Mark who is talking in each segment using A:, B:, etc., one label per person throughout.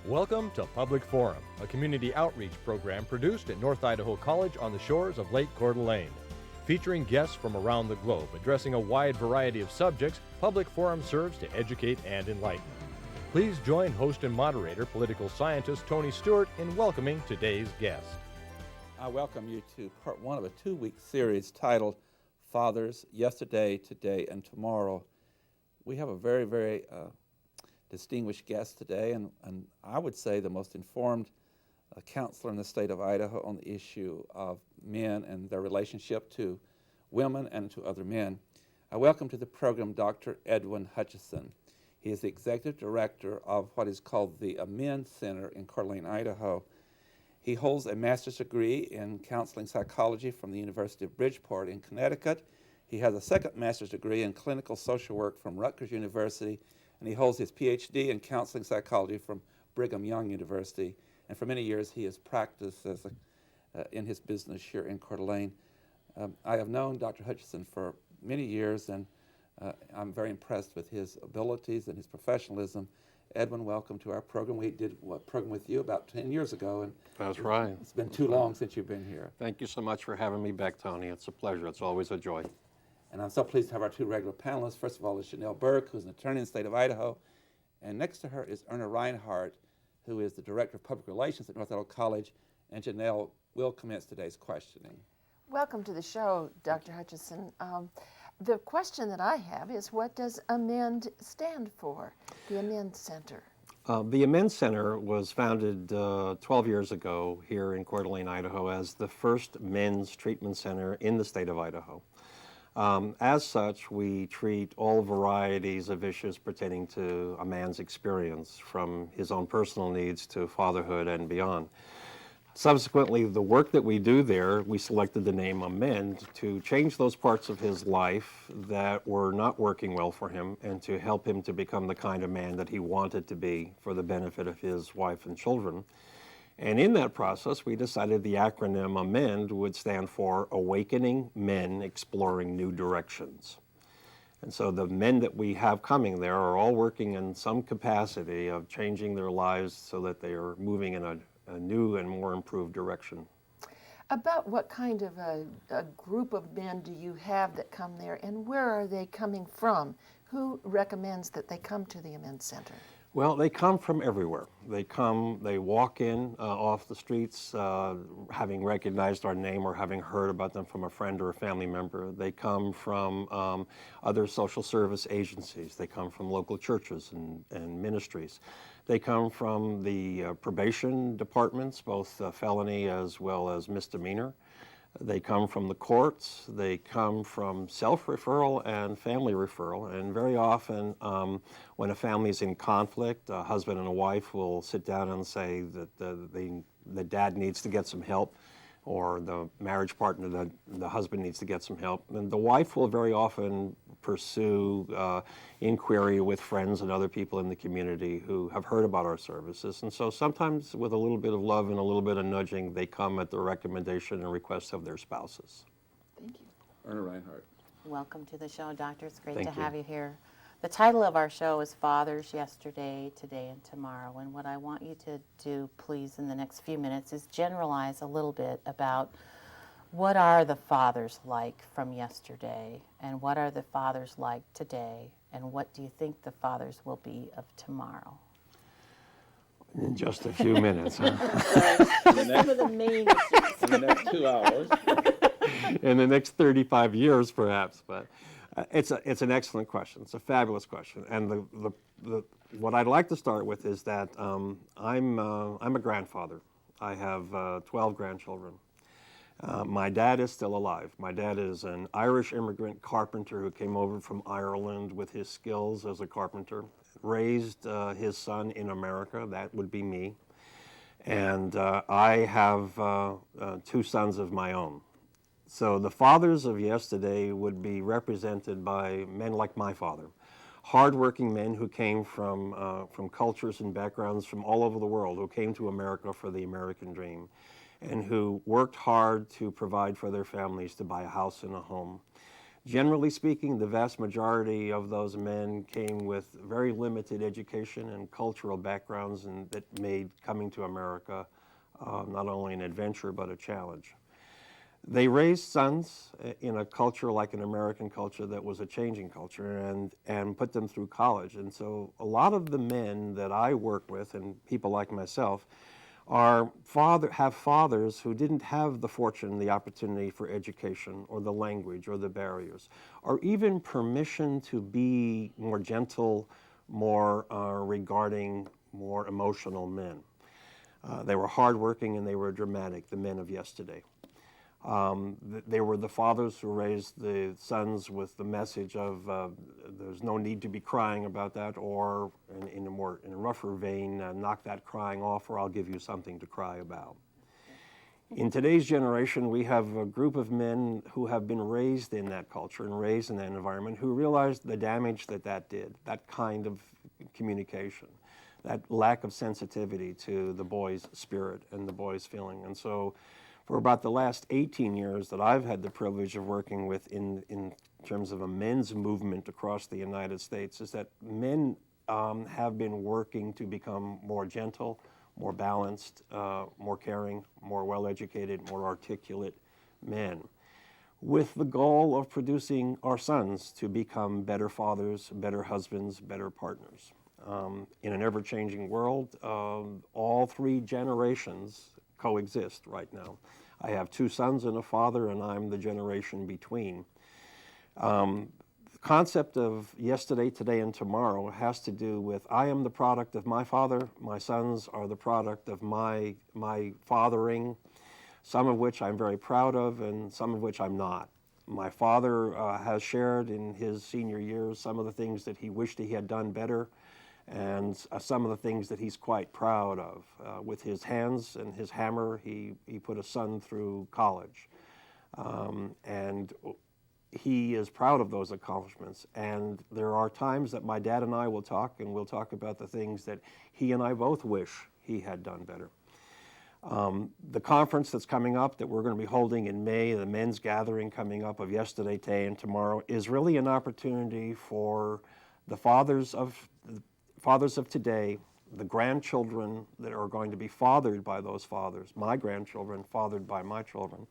A: Welcome to Public Forum, a community outreach program produced at North Idaho College on the shores of Lake Coeur d'Alene. Featuring guests from around the globe addressing a wide variety of subjects, Public Forum serves to educate and enlighten. Please join host and moderator, political scientist Tony Stewart, in welcoming today's guest.
B: I welcome you to part one of a two-week series titled Fathers, Yesterday, Today, and Tomorrow. We have a very distinguished guest today, and I would say the most informed counselor in the state of Idaho on the issue of men and their relationship to women and to other men. I welcome to the program Dr. Edwin Hutchison. He is the executive director of what is called the Amend Center in Coeur d'Alene, Idaho. He holds a master's degree in counseling psychology from the University of Bridgeport in Connecticut. He has a second master's degree in clinical social work from Rutgers University, and he holds his PhD in counseling psychology from Brigham Young University. And for many years, he has practiced as in his business here in Coeur d'Alene. I have known Dr. Hutchison for many years, and I'm very impressed with his abilities and his professionalism. Edwin, welcome to our program. We did a program with you about 10 years ago, and
C: that's right.
B: It's been too long since you've been here.
C: Thank you so much for having me back, Tony. It's a pleasure. It's always a joy.
B: And I'm so pleased to have our two regular panelists. First of all is Janell Burke, who's an attorney in the state of Idaho, and next to her is Erna Reinhardt, who is the director of public relations at North Idaho College, and Janell will commence today's questioning.
D: Welcome to the show, Dr. Hutchison. The question that I have is, what does AMEND stand for, the Amend Center?
C: The Amend Center was founded 12 years ago here in Coeur d'Alene, Idaho, as the first men's treatment center in the state of Idaho. As such, we treat all varieties of issues pertaining to a man's experience, from his own personal needs to fatherhood and beyond. Subsequently, the work that we do there, we selected the name Amend to change those parts of his life that were not working well for him and to help him to become the kind of man that he wanted to be for the benefit of his wife and children. And in that process, we decided the acronym AMEND would stand for Awakening Men Exploring New Directions. And so the men that we have coming there are all working in some capacity of changing their lives so that they are moving in a new and more improved direction.
D: About what kind of a group of men do you have that come there, and where are they coming from? Who recommends that they come to the Amend Center?
C: Well, they come from everywhere. They walk in off the streets, having recognized our name or having heard about them from a friend or a family member. They come from other social service agencies. They come from local churches and ministries. They come from the probation departments, both felony as well as misdemeanor. They come from the courts. They come from self-referral and family referral. And very often, when a family is in conflict, a husband and a wife will sit down and say that the dad needs to get some help, or the marriage partner, the husband needs to get some help. And the wife will very often pursue inquiry with friends and other people in the community who have heard about our services. And so sometimes with a little bit of love and a little bit of nudging, they come at the recommendation and request of their spouses.
D: Thank you.
B: Erna Reinhardt.
E: Welcome to the show, Doctor. It's great
C: Thank
E: to
C: you.
E: have you here. The title of our show is Fathers, Yesterday, Today, and Tomorrow. And what I want you to do, please, in the next few minutes is generalize a little bit about what are the fathers like from yesterday, and what are the fathers like today, and what do you think the fathers will be of tomorrow?
C: In just a few minutes, huh?
E: Some of the main issues.
B: In the next 2 hours.
C: In the next 35 years, perhaps, but it's an excellent question. It's a fabulous question, and what I'd like to start with is that I'm a grandfather. I have 12 grandchildren. My dad is still alive. My dad is an Irish immigrant carpenter who came over from Ireland with his skills as a carpenter, raised his son in America. That would be me, and I have 2 sons of my own. So the fathers of yesterday would be represented by men like my father, hardworking men who came from cultures and backgrounds from all over the world, who came to America for the American dream, and who worked hard to provide for their families, to buy a house and a home. Generally speaking, the vast majority of those men came with very limited education and cultural backgrounds, and that made coming to America not only an adventure but a challenge. They raised sons in a culture like an American culture that was a changing culture, and put them through college. And so a lot of the men that I work with, and people like myself, have fathers who didn't have the fortune, the opportunity for education or the language or the barriers, or even permission to be more gentle, more regarding, more emotional men. They were hardworking and they were dramatic, the men of yesterday. They were the fathers who raised the sons with the message of there's no need to be crying about that, or in a rougher vein, knock that crying off or I'll give you something to cry about. In today's generation, we have a group of men who have been raised in that culture and raised in that environment who realized the damage that did, that kind of communication, that lack of sensitivity to the boy's spirit and the boy's feeling. And so for about the last 18 years that I've had the privilege of working with in terms of a men's movement across the United States, is that men have been working to become more gentle, more balanced, more caring, more well-educated, more articulate men, with the goal of producing our sons to become better fathers, better husbands, better partners. In an ever-changing world, all three generations coexist right now. I have two sons and a father, and I'm the generation between. The concept of yesterday, today, and tomorrow has to do with I am the product of my father, my sons are the product of my fathering, some of which I'm very proud of and some of which I'm not. My father has shared in his senior years some of the things that he wished he had done better, and some of the things that he's quite proud of. With his hands and his hammer, he put a son through college. And he is proud of those accomplishments. And there are times that my dad and I will talk, and we'll talk about the things that he and I both wish he had done better. The conference that's coming up that we're going to be holding in May, the men's gathering coming up of yesterday, today, and tomorrow, is really an opportunity for the fathers of today, the grandchildren that are going to be fathered by those fathers, my grandchildren fathered by my children,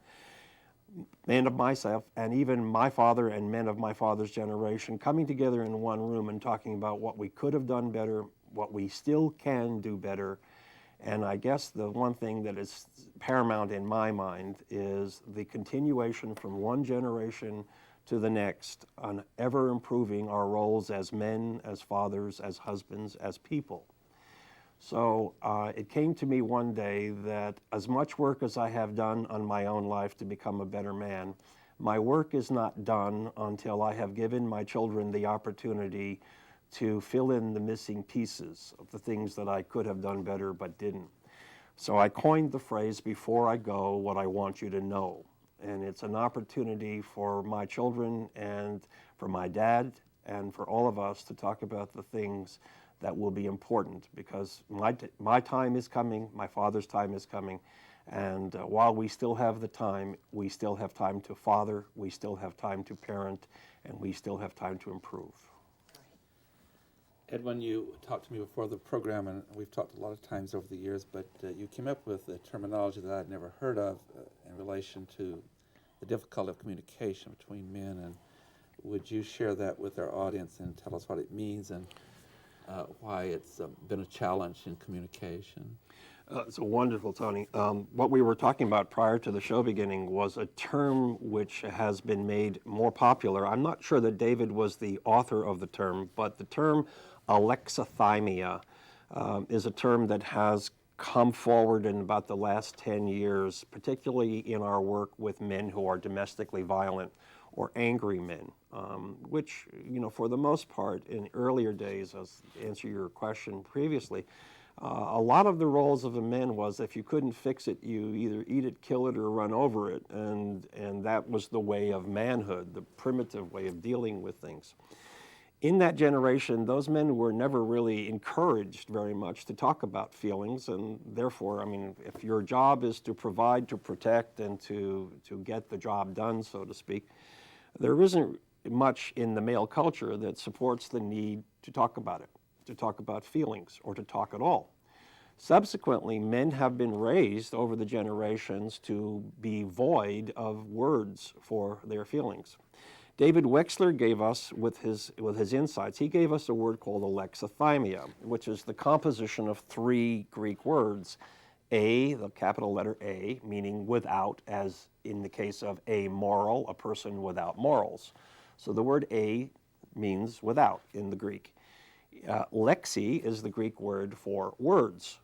C: men of myself, and even my father and men of my father's generation coming together in one room and talking about what we could have done better, what we still can do better. And I guess the one thing that is paramount in my mind is the continuation from one generation to the next on ever improving our roles as men, as fathers, as husbands, as people. So it came to me one day that as much work as I have done on my own life to become a better man, my work is not done until I have given my children the opportunity to fill in the missing pieces of the things that I could have done better but didn't. So I coined the phrase, before I go, what I want you to know. And it's an opportunity for my children and for my dad and for all of us to talk about the things that will be important, because my time is coming, my father's time is coming, and while we still have the time, we still have time to father, we still have time to parent, and we still have time to improve.
B: Ed, when you talked to me before the program, and we've talked a lot of times over the years, but you came up with a terminology that I'd never heard of in relation to the difficulty of communication between men, and would you share that with our audience and tell us what it means and why it's been a challenge in communication?
C: It's wonderful, Tony. What we were talking about prior to the show beginning was a term which has been made more popular. I'm not sure that David was the author of the term, but the term alexithymia is a term that has come forward in about the last 10 years, particularly in our work with men who are domestically violent or angry men, which, for the most part, in earlier days, as to answer your question previously, a lot of the roles of the men was if you couldn't fix it, you either eat it, kill it, or run over it, and that was the way of manhood, the primitive way of dealing with things. In that generation, those men were never really encouraged very much to talk about feelings, and therefore, if your job is to provide, to protect, and to get the job done, so to speak, there isn't much in the male culture that supports the need to talk about it, to talk about feelings, or to talk at all. Subsequently, men have been raised over the generations to be void of words for their feelings. David Wexler gave us, with his insights, he gave us a word called alexithymia, which is the composition of 3 Greek words. A, the capital letter A, meaning without, as in the case of amoral, a person without morals. So the word A means without in the Greek. Lexi is the Greek word for words.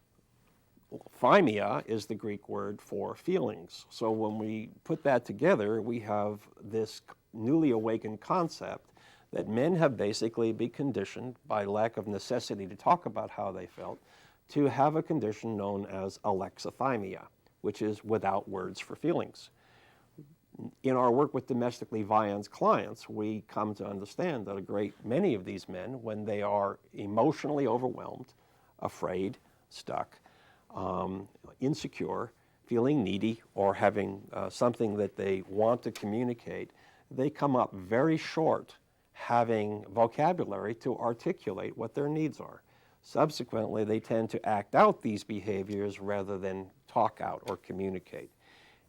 C: Thymia is the Greek word for feelings. So when we put that together, we have this newly awakened concept that men have basically been conditioned by lack of necessity to talk about how they felt to have a condition known as alexithymia, which is without words for feelings. In our work with domestically violent clients, we come to understand that a great many of these men, when they are emotionally overwhelmed, afraid, stuck, insecure, feeling needy, or having something that they want to communicate, they come up very short having vocabulary to articulate what their needs are. Subsequently, they tend to act out these behaviors rather than talk out or communicate.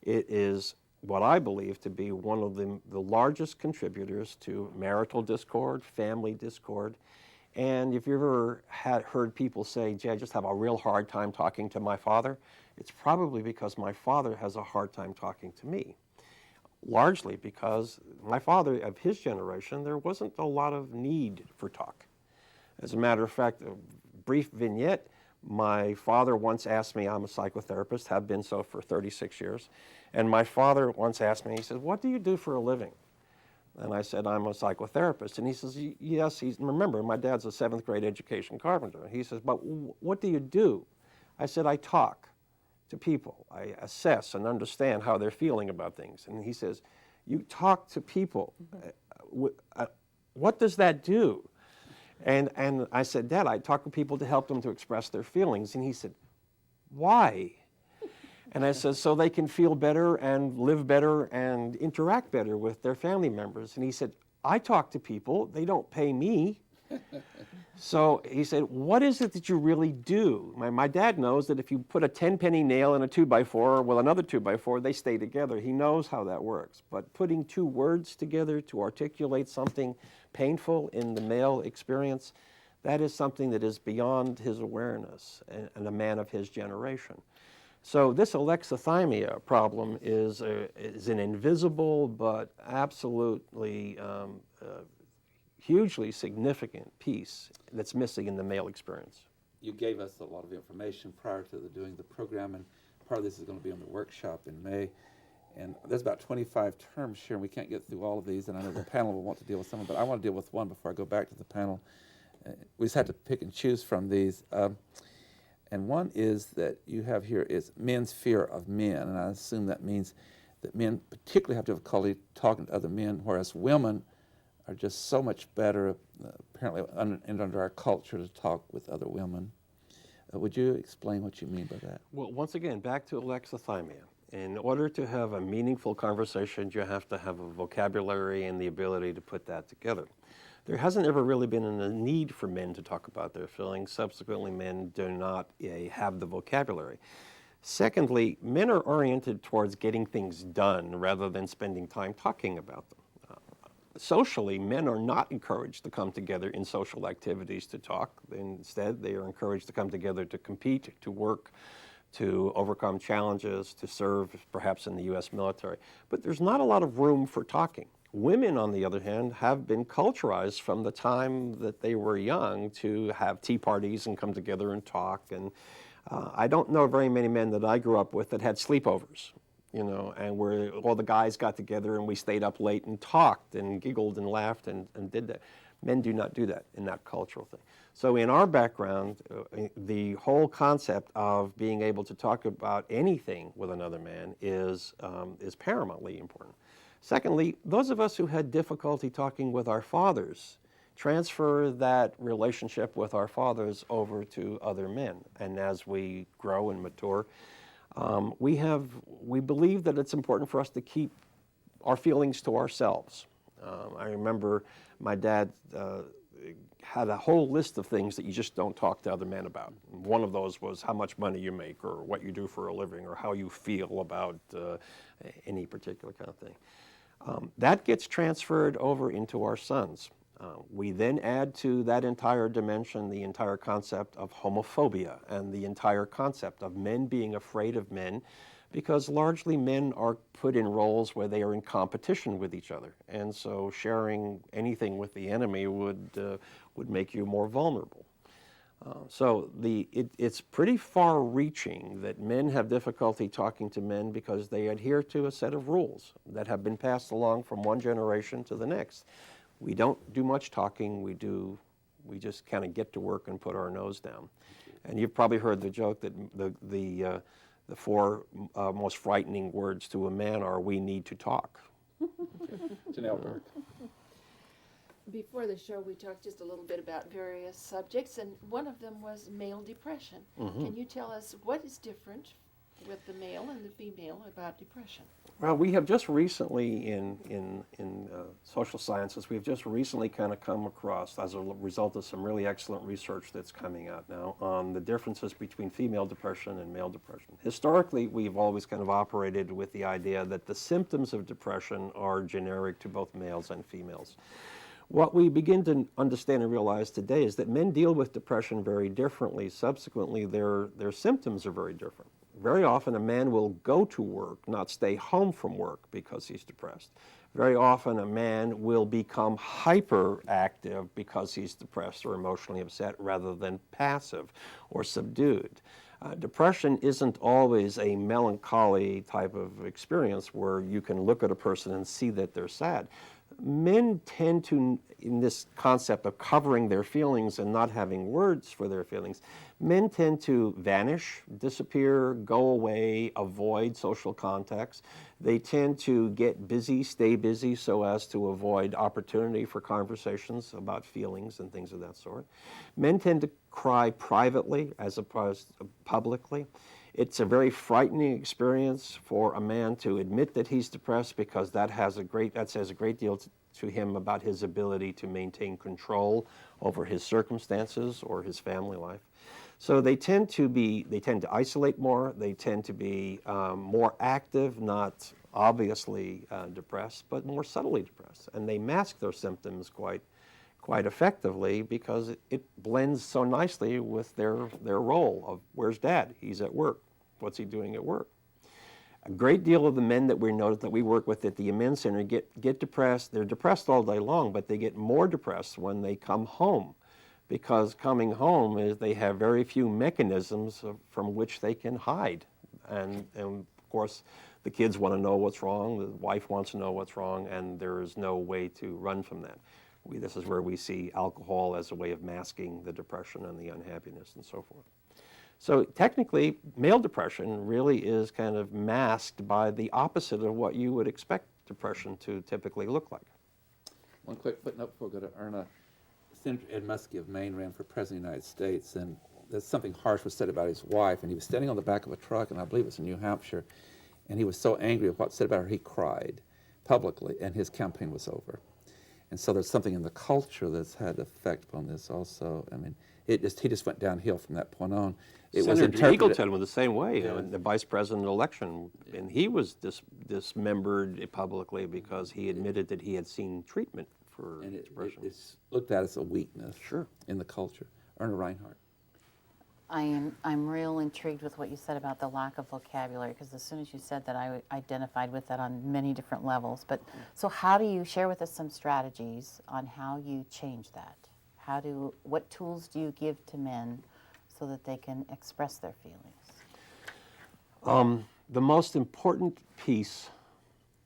C: It is what I believe to be one of the largest contributors to marital discord, family discord. And if you've ever heard people say, gee, I just have a real hard time talking to my father, it's probably because my father has a hard time talking to me. Largely because my father, of his generation, there wasn't a lot of need for talk. As a matter of fact, a brief vignette, my father once asked me, I'm a psychotherapist, have been so for 36 years, and my father once asked me, he said, what do you do for a living? And I said, I'm a psychotherapist. And he says, yes, remember, my dad's a 7th grade education carpenter. He says, but what do you do? I said, I talk to people. I assess and understand how they're feeling about things. And he says, you talk to people. What does that do? And I said, Dad, I talk to people to help them to express their feelings. And he said, why? And I said, so they can feel better and live better and interact better with their family members. And he said, I talk to people, they don't pay me. So he said, what is it that you really do? My dad knows that if you put a 10-penny nail in a 2x4 with another 2x4, they stay together. He knows how that works. But putting 2 words together to articulate something painful in the male experience, that is something that is beyond his awareness and a man of his generation. So this alexithymia problem is an invisible but absolutely hugely significant piece that's missing in the male experience.
B: You gave us a lot of information prior to doing the program, and part of this is going to be on the workshop in May. And there's about 25 terms here, and we can't get through all of these, and I know the panel will want to deal with some of them, but I want to deal with one before I go back to the panel. We just had to pick and choose from these. And one is that you have here is men's fear of men, and I assume that means that men particularly have difficulty talking to other men, whereas women are just so much better, apparently under our culture, to talk with other women. Would you explain what you mean by that?
C: Well, once again, back to alexithymia. In order to have a meaningful conversation, you have to have a vocabulary and the ability to put that together. There hasn't ever really been a need for men to talk about their feelings. Subsequently, men do not have the vocabulary. Secondly, men are oriented towards getting things done rather than spending time talking about them. Socially, men are not encouraged to come together in social activities to talk. Instead, they are encouraged to come together to compete, to work, to overcome challenges, to serve perhaps in the U.S. military. But there's not a lot of room for talking. Women, on the other hand, have been culturized from the time that they were young to have tea parties and come together and talk. And I don't know very many men that I grew up with that had sleepovers, you know, and where all the guys got together and we stayed up late and talked and giggled and laughed and did that. Men do not do that in that cultural thing. So in our background, the whole concept of being able to talk about anything with another man is paramountly important. Secondly, those of us who had difficulty talking with our fathers transfer that relationship with our fathers over to other men. And as we grow and mature, we believe that it's important for us to keep our feelings to ourselves. I remember my dad had a whole list of things that you just don't talk to other men about. One of those was how much money you make, or what you do for a living, or how you feel about any particular kind of thing. That gets transferred over into our sons. We then add to that entire dimension the entire concept of homophobia and the entire concept of men being afraid of men, because largely men are put in roles where they are in competition with each other, and so sharing anything with the enemy would make you more vulnerable. So it's pretty far-reaching that men have difficulty talking to men because they adhere to a set of rules that have been passed along from one generation to the next. We don't do much talking. We just kind of get to work and put our nose down. And you've probably heard the joke that the four most frightening words to a man are, "We need to talk."
B: Janell, Burke.
D: Before the show, we talked just a little bit about various subjects, and one of them was male depression. Can you tell us what is different with the male and the female about depression?
C: Well, we have just recently in social sciences, we've just recently kind of come across, as a result of some really excellent research that's coming out now, on the differences between female depression and male depression. Historically, we've always kind of operated with the idea that the symptoms of depression are generic to both males and females. What we begin to understand and realize today is that men deal with depression very differently. Subsequently, their symptoms are very different. Very often a man will go to work, not stay home from work because he's depressed. Very often a man will become hyperactive because he's depressed or emotionally upset rather than passive or subdued. Depression isn't always a melancholy type of experience where you can look at a person and see that they're sad. Men tend to, in this concept of covering their feelings and not having words for their feelings, men tend to vanish, disappear, go away, avoid social contacts. They tend to get busy, stay busy, so as to avoid opportunity for conversations about feelings and things of that sort. Men tend to cry privately as opposed to publicly. It's a very frightening experience for a man to admit that he's depressed, because that says a great deal to him about his ability to maintain control over his circumstances or his family life. So they tend to isolate more. They tend to be more active, not obviously depressed, but more subtly depressed, and they mask their symptoms quite effectively, because it blends so nicely with their role of, where's Dad? He's at work. What's he doing at work? A great deal of the men that we work with at the Amends Center get depressed. They're depressed all day long, but they get more depressed when they come home, because coming home is they have very few mechanisms from which they can hide. And of course, the kids want to know what's wrong, the wife wants to know what's wrong, and there is no way to run from that. This is where we see alcohol as a way of masking the depression and the unhappiness and so forth. So technically, male depression really is kind of masked by the opposite of what you would expect depression to typically look like.
B: One quick footnote before we go to Erna. Senator Ed Muskie of Maine ran for President of the United States, and there's something harsh was said about his wife, and he was standing on the back of a truck, and I believe it's in New Hampshire, and he was so angry at what was said about her, he cried publicly, and his campaign was over. And so there's something in the culture that's had effect upon this also. I mean, he just went downhill from that point on.
C: Senator Eagleton was the same way, in the vice president election, and he was dismembered publicly because he admitted that he had seen treatment for depression.
B: It's looked at as a weakness
C: Sure.
B: in the culture. Erna Reinhardt.
E: I'm real intrigued with what you said about the lack of vocabulary, because as soon as you said that, I identified with that on many different levels. But so how do you share with us some strategies on how you change that? What tools do you give to men so that they can express their feelings?
C: The most important piece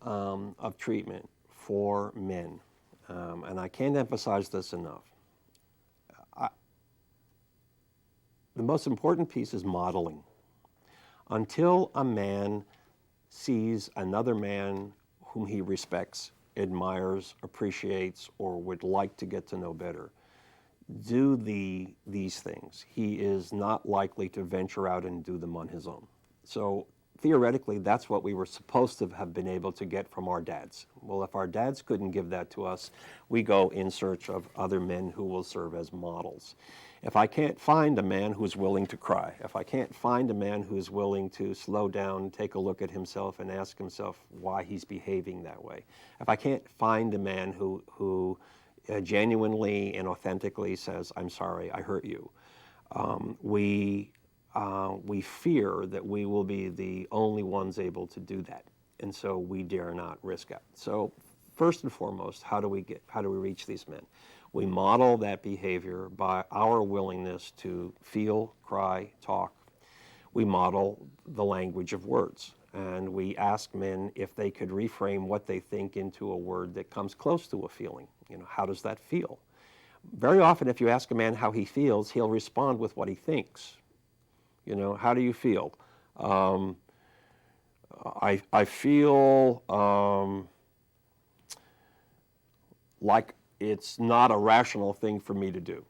C: of treatment for men, and I can't emphasize this enough, the most important piece is modeling. Until a man sees another man whom he respects, admires, appreciates, or would like to get to know better, do these things, he is not likely to venture out and do them on his own. So theoretically, that's what we were supposed to have been able to get from our dads. Well, if our dads couldn't give that to us, we go in search of other men who will serve as models. If I can't find a man who's willing to cry, if I can't find a man who's willing to slow down, take a look at himself and ask himself why he's behaving that way, if I can't find a man who genuinely and authentically says, I'm sorry, I hurt you, we fear that we will be the only ones able to do that. And so we dare not risk it. So first and foremost, how do we reach these men? We model that behavior by our willingness to feel, cry, talk. We model the language of words. And we ask men if they could reframe what they think into a word that comes close to a feeling. You know, how does that feel? Very often, if you ask a man how he feels, he'll respond with what he thinks. You know, how do you feel? I feel like it's not a rational thing for me to do.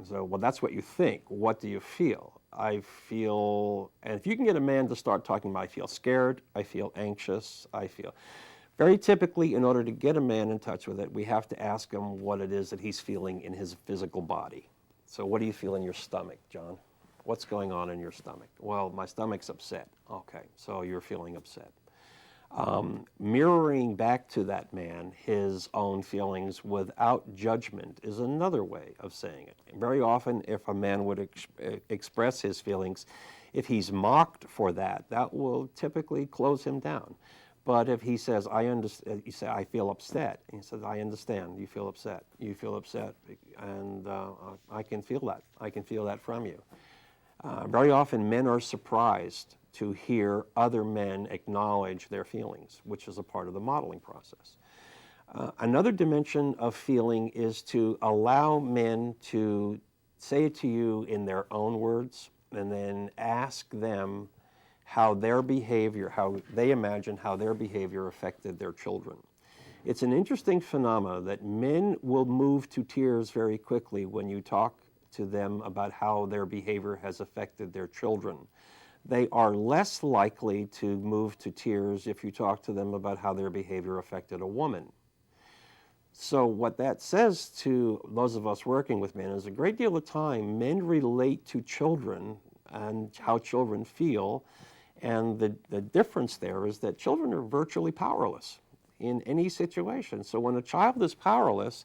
C: So, well, that's what you think. What do you feel? I feel, and if you can get a man to start talking about, I feel scared, I feel anxious, I feel. Very typically, in order to get a man in touch with it, we have to ask him what it is that he's feeling in his physical body. So what do you feel in your stomach, John? What's going on in your stomach? Well, my stomach's upset. Okay, so you're feeling upset. Mirroring back to that man his own feelings without judgment is another way of saying it. Very often, if a man would express his feelings, if he's mocked for that, that will typically close him down. But if he says, I understand, you say, I feel upset. And he says, I understand, you feel upset. You feel upset, and I can feel that. I can feel that from you. Very often, men are surprised to hear other men acknowledge their feelings, which is a part of the modeling process. Another dimension of feeling is to allow men to say it to you in their own words, and then ask them how their behavior, how they imagine how their behavior affected their children. It's an interesting phenomenon that men will move to tears very quickly when you talk to them about how their behavior has affected their children. They are less likely to move to tears if you talk to them about how their behavior affected a woman. So what that says to those of us working with men is a great deal of time men relate to children and how children feel, and the difference there is that children are virtually powerless in any situation. So when a child is powerless,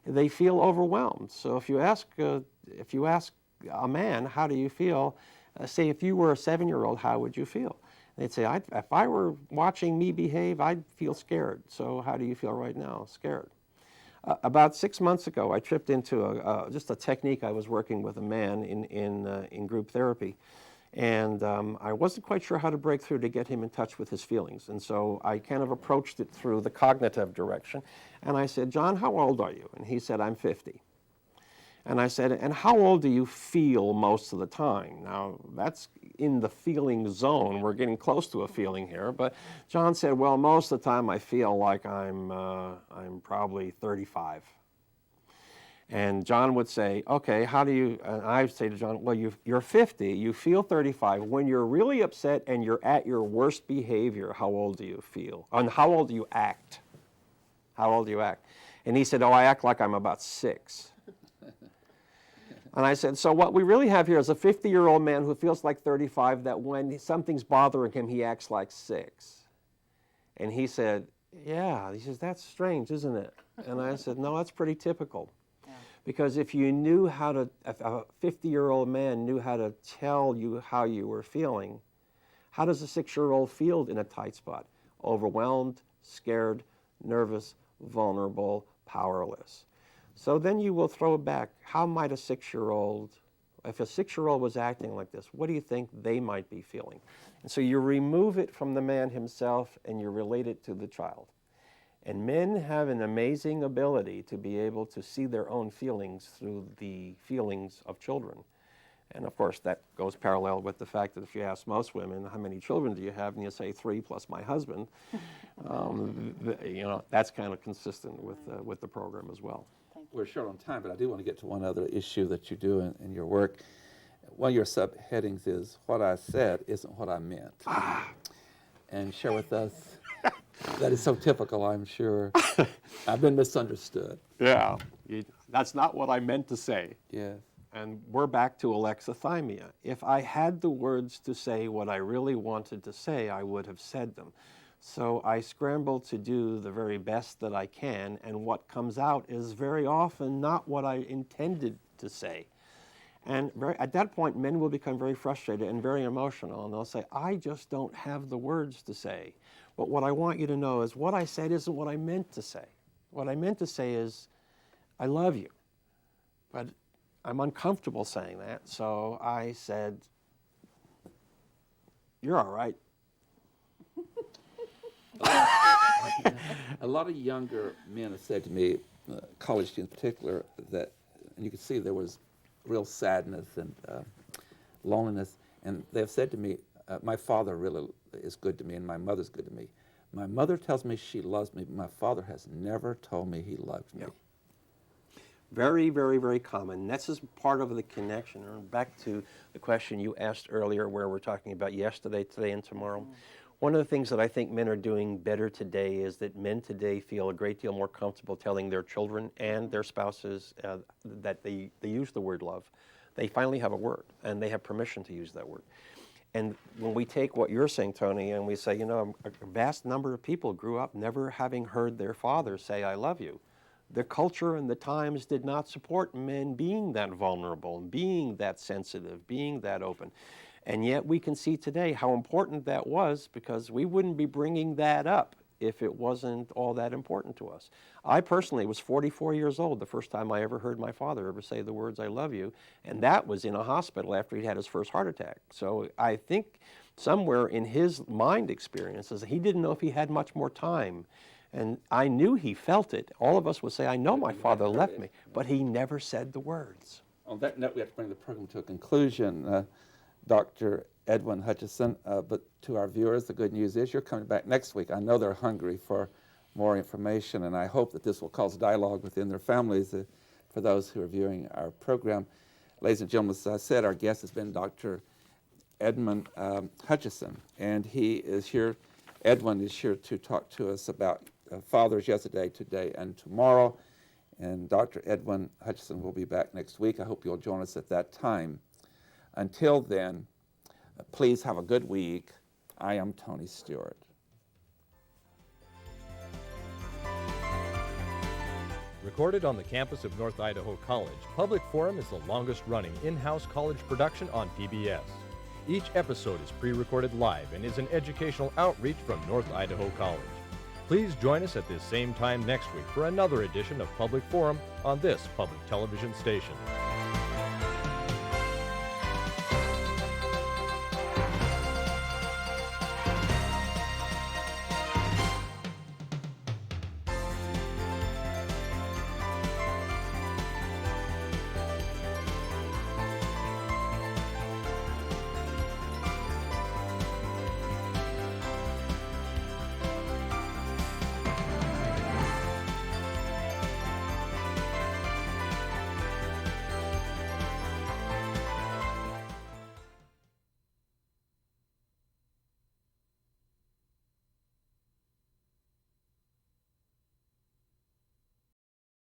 C: they feel overwhelmed. So if you ask a man, how do you feel? Say if you were a 7-year-old, how would you feel? They'd say, if I were watching me behave, I'd feel scared. So how do you feel right now? Scared. About 6 months ago, I tripped into just a technique. I was working with a man in group therapy, and I wasn't quite sure how to break through to get him in touch with his feelings. And so I kind of approached it through the cognitive direction. And I said, John, how old are you? And he said, I'm 50. And I said, and how old do you feel most of the time? Now, that's in the feeling zone. We're getting close to a feeling here. But John said, well, most of the time I feel like I'm probably 35. And John would say, okay, how do you, and I would say to John, well, you're 50, you feel 35. When you're really upset and you're at your worst behavior, how old do you feel? And how old do you act? How old do you act? And he said, oh, I act like I'm about 6. And I said, so what we really have here is a 50-year-old man who feels like 35, that when something's bothering him, he acts like 6. And he said, yeah. He says, that's strange, isn't it? And I said, no, that's pretty typical. Yeah. Because if you knew how to, if a 50-year-old man knew how to tell you how you were feeling, how does a 6-year-old feel in a tight spot? Overwhelmed, scared, nervous, vulnerable, powerless. So then you will throw back, how might a 6-year-old, if a 6-year-old was acting like this, what do you think they might be feeling? And so you remove it from the man himself and you relate it to the child. And men have an amazing ability to be able to see their own feelings through the feelings of children. And of course, that goes parallel with the fact that if you ask most women, how many children do you have? And you say 3 plus my husband. That's kind of consistent with the program as well.
B: We're short on time, but I do want to get to one other issue that you do in your work. one of your subheadings is What I Said Isn't What I Meant. And share with us, that is so typical, I'm sure. I've been misunderstood.
C: Yeah, that's not what I meant to say.
B: Yes.
C: And we're back to alexithymia. If I had the words to say what I really wanted to say, I would have said them. So I scramble to do the very best that I can, and what comes out is very often not what I intended to say. And at that point, men will become very frustrated and very emotional, and they'll say, I just don't have the words to say. But what I want you to know is what I said isn't what I meant to say. What I meant to say is, I love you. But I'm uncomfortable saying that, so I said, you're all right.
B: A lot of younger men have said to me, college students in particular, that, and you can see there was real sadness and loneliness, and they have said to me, my father really is good to me and my mother's good to me. My mother tells me she loves me, but my father has never told me he loved me.
C: Yeah. Very, very, very common. This is part of the connection. And back to the question you asked earlier where we're talking about yesterday, today, and tomorrow. One of the things that I think men are doing better today is that men today feel a great deal more comfortable telling their children and their spouses that they use the word love. They finally have a word, and they have permission to use that word. And when we take what you're saying, Tony, and we say, you know, a vast number of people grew up never having heard their father say, I love you. The culture and the times did not support men being that vulnerable, being that sensitive, being that open. And yet we can see today how important that was, because we wouldn't be bringing that up if it wasn't all that important to us. I personally was 44 years old the first time I ever heard my father ever say the words, I love you, and that was in a hospital after he'd had his first heart attack. So I think somewhere in his mind experiences, he didn't know if he had much more time. And I knew he felt it. All of us would say, I know my father left me, but he never said the words.
B: On that note, we have to bring the program to a conclusion. Dr. Edwin Hutchison, but to our viewers, the good news is you're coming back next week. I know they're hungry for more information, and I hope that this will cause dialogue within their families for those who are viewing our program. Ladies and gentlemen, as I said, our guest has been Dr. Edmund Hutchison, and he is here. Edwin is here to talk to us about fathers yesterday, today, and tomorrow. And Dr. Edwin Hutchison will be back next week. I hope you'll join us at that time. Until then, please have a good week. I am Tony Stewart.
A: Recorded on the campus of North Idaho College, Public Forum is the longest-running in-house college production on PBS. Each episode is pre-recorded live and is an educational outreach from North Idaho College. Please join us at this same time next week for another edition of Public Forum on this public television station.